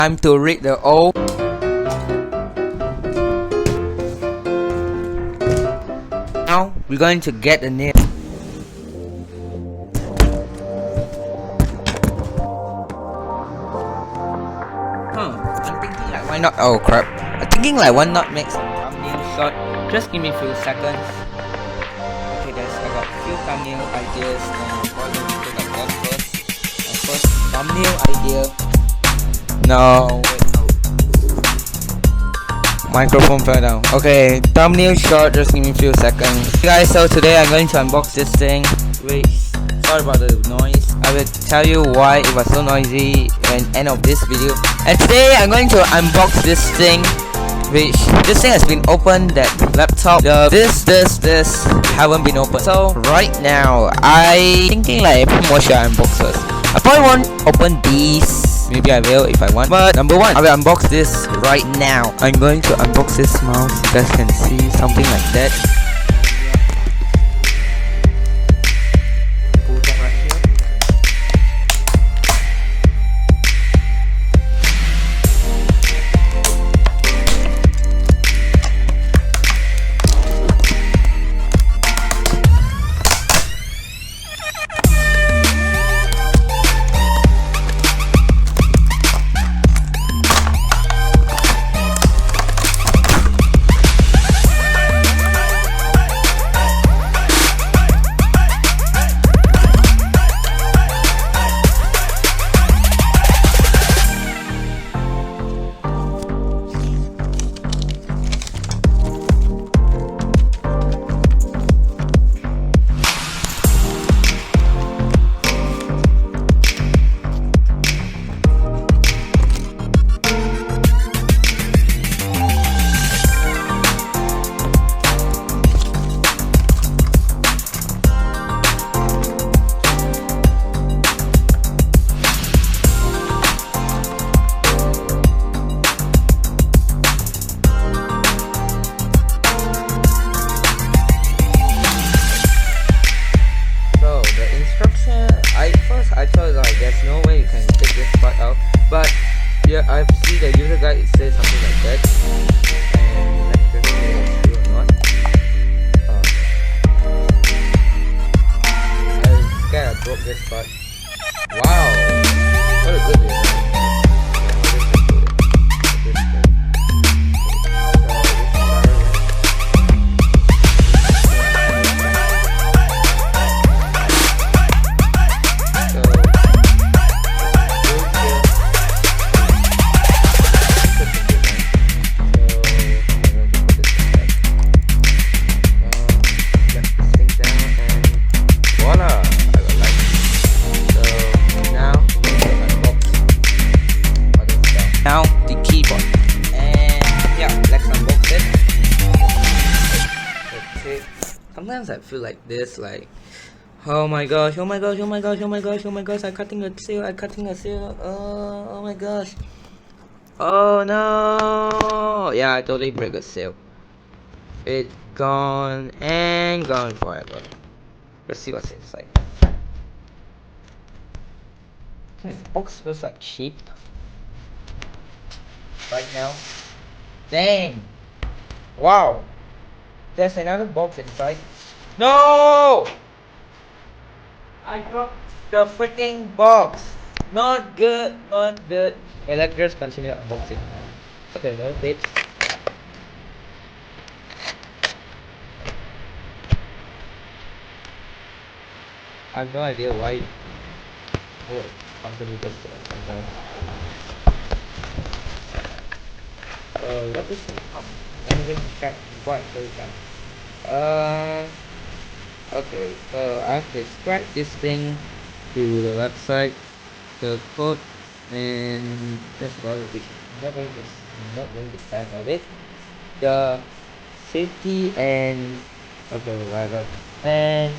Time to read the O. Now we're going to get the name. I'm thinking like why not? Oh crap! I'm thinking like why not make some thumbnail shot? Just give me a few seconds. Okay guys, I got a few thumbnail ideas and probably do like that first. My first thumbnail idea. No, wait, no. Microphone fell down. Okay, thumbnail shot, just give me a few seconds. Hey guys, so today I'm going to unbox this thing. Wait, sorry about the noise. I will tell you why it was so noisy at the end of this video. And today I'm going to unbox this thing. Which, this thing has been opened, that laptop. This haven't been opened. So right now, I thinking like what should I unbox first? I probably won't open these. Maybe I will if I want. But number one, I will unbox this right now. I'm going to unbox this mouse. You guys can see something like that. I thought like there's no way you can take this part out, but yeah, I've seen the user guide, it says something like that, and like this is true or not. I'm scared I broke this part. Wow, what a good design. Now the keyboard, and yeah, let's unbox it. Okay. Sometimes I feel like this, like, oh my gosh, oh my gosh, oh my gosh, oh my gosh, oh my gosh, I'm cutting a seal, oh my gosh, oh no, yeah, I totally break a seal. It's gone and gone forever. Let's see what's inside. This box feels like cheap right now. Dang! Wow! There's another box inside. No! I dropped the freaking box. Not good, not good. Okay, let's just continue unboxing. Okay, no tips. I have no idea why. Oh, company does that sometimes. What is it? I'm going to check what goes down. Okay, so I've described this thing to the website, the code, and that's about it. I'm not going to stand of it. The safety and okay, whatever. And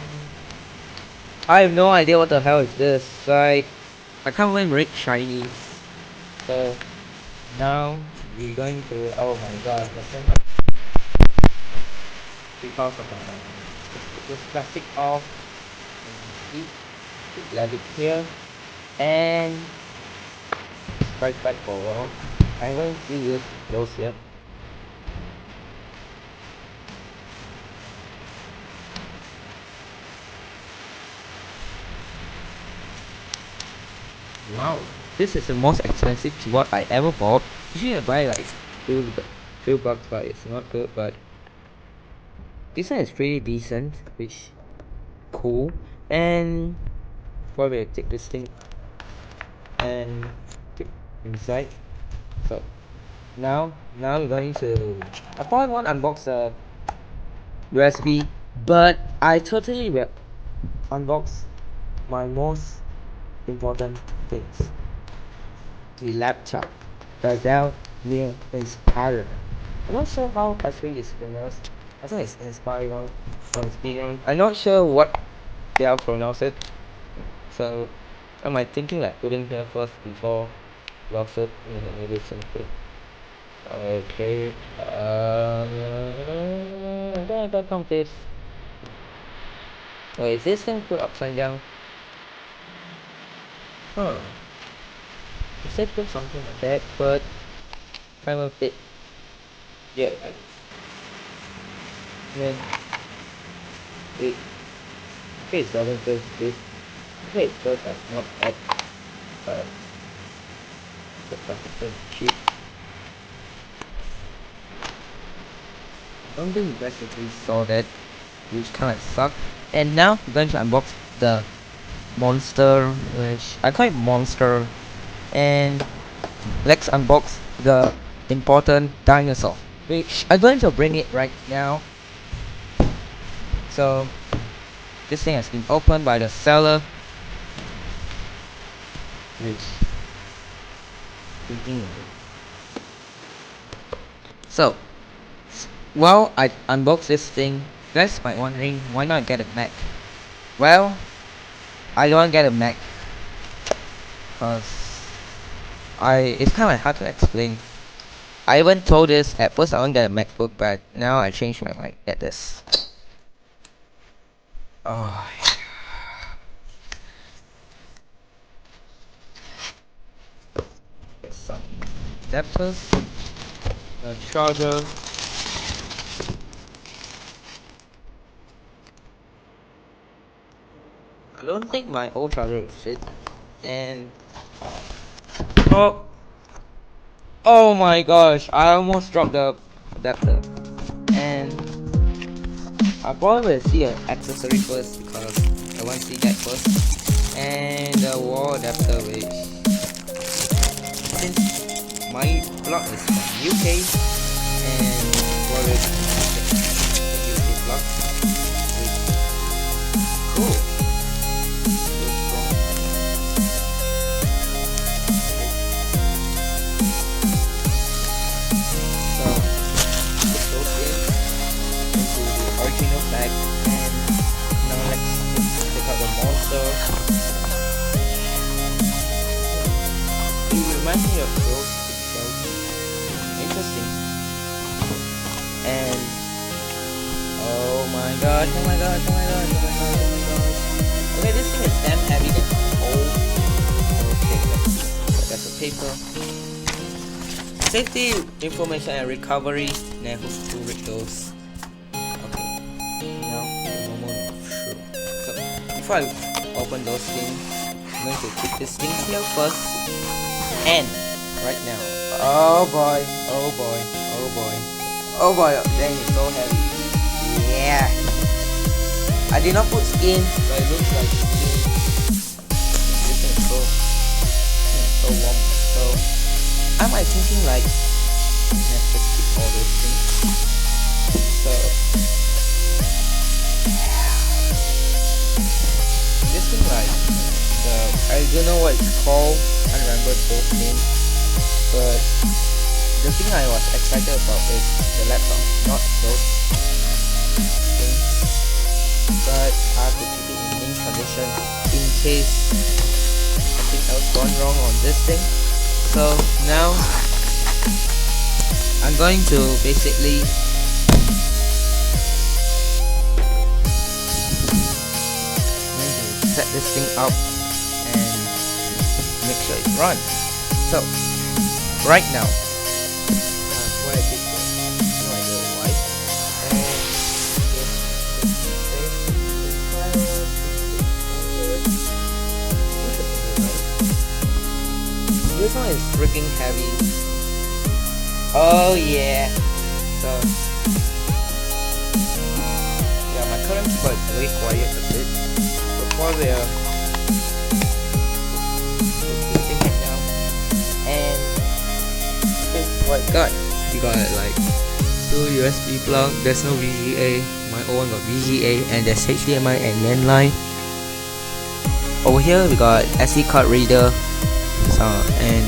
I have no idea what the hell is this. Like, I can't even read Chinese. So now we're going to, oh my god, because of this plastic off, and let it here, and price tag for a while. I haven't used those yet. Wow, this is the most expensive keyboard I ever bought. Usually I buy like few bucks, but it's not good. But this one is pretty decent, which cool. And probably I take this thing and keep inside. So now I'm going to. I probably won't unbox the USB, but I totally will unbox my most important things. The laptop, the Dell Inspiron. I'm not sure how actually it's pronounced. I think it's Inspiron or Inspiron. I'm not sure what they are pronounced it. So am I thinking like putting here first before box it? Maybe something. Okay. I don't count this. Oh, is this thing put upside down? Huh. It said put something like that, but I will fit. Yeah. Then it doesn't feel this. It does not add the particle cheap. I don't think you guys actually saw that, which kinda sucked. And now I'm going to unbox the monster, which I call it monster. And let's unbox the important dinosaur, which I'm going to bring it right now. So this thing has been opened by the seller, which so while I unbox this thing, you guys might wondering why not get a Mac. Well, I don't get a Mac because it's kind of hard to explain. I even told this at first I want to get a MacBook, but now I changed my mind. Get this. Oh. Get some adapters, a charger. I don't think my old charger will fit. And oh my gosh, I almost dropped the adapter. And I probably will see an accessory first because I want to see that first. And the wall adapter, which since my plug is from UK and probably the UK plug, which cool. Original pack, and now let's check out the monster. It reminds me of those pixels. Interesting. And oh my god, oh my god, oh my god, oh my god, oh my god. Okay, this thing is damn heavy than old. Okay, that's a paper. Safety information and recovery. Now who's to read those? Before I open those things, I'm going to keep this thing here first. And right now, oh boy, oh boy, oh boy, oh boy, dang, it's so heavy. Yeah, I did not put skin, but it looks like skin. This thing is so warm. So am I thinking like, let's just keep all those things. So like I don't know what it's called, I don't remember those names, but the thing I was excited about is the laptop, not those things. But I have to keep it in mint condition in case something else gone wrong on this thing. So now I'm going to basically set this thing up and make sure it runs. So right now. Why I did that? No idea why. And this one is freaking heavy. Oh yeah. So yeah, my current keyboard is very quiet a bit. Before we are using it now, and this is what I got. You got like 2 USB plug. There's no VGA. My old one got VGA, and there's HDMI and LAN line. Over here we got SD card reader, so and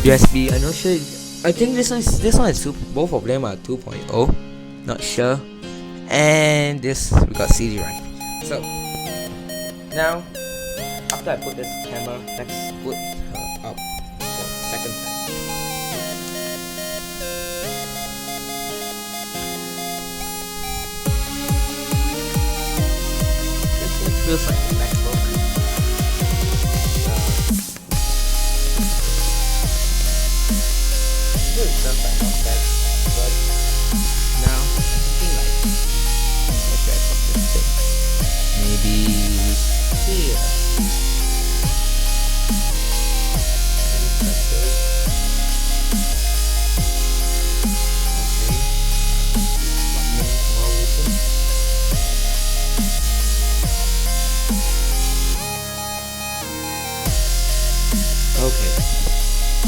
USB. I'm not sure. I think this one is both of them are 2.0. Not sure. And this we got CD drive. So now after I put this camera, let's put her up for second time. This thing feels like a MacBook. It's not that not bad, but now I'm thinking like, okay, I put this thing maybe here. Okay,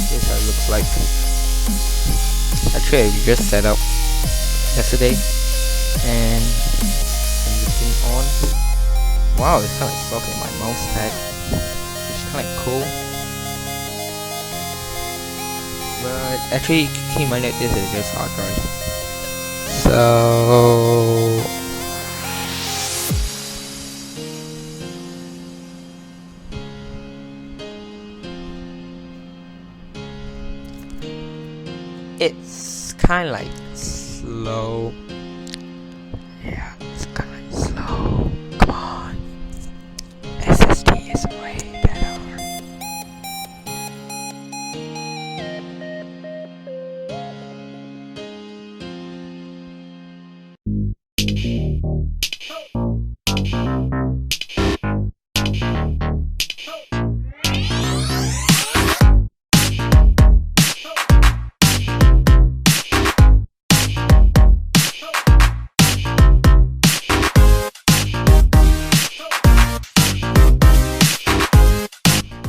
here's how it looks like. Actually, we just set up yesterday, and turn this thing on. Wow, it's kind of soft in my mouse pad, which is kind of cool. But actually, keep in mind that this is just hard drive. So it's kind of like slow. Yeah, it's kind of like slow. Come on. SSD is way better.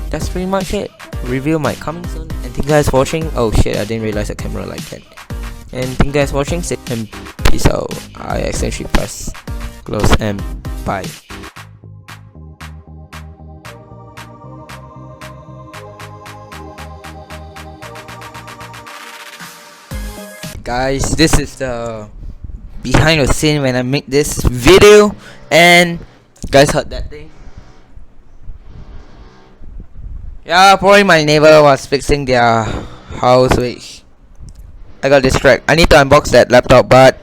That's pretty much it. Review might coming soon. And thank you guys for watching. Oh shit, I didn't realize the camera like that. And thank you guys for watching. And peace out. I accidentally pressed close and bye. Guys, this is the behind the scene when I make this video. And guys heard that thing? Yeah, probably my neighbor was fixing their house, which I got distracted. I need to unbox that laptop, but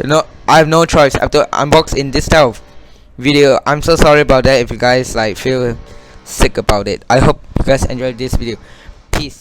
no, I have no choice. I have to unbox in this type of video. I'm so sorry about that if you guys like feel sick about it. I hope you guys enjoyed this video.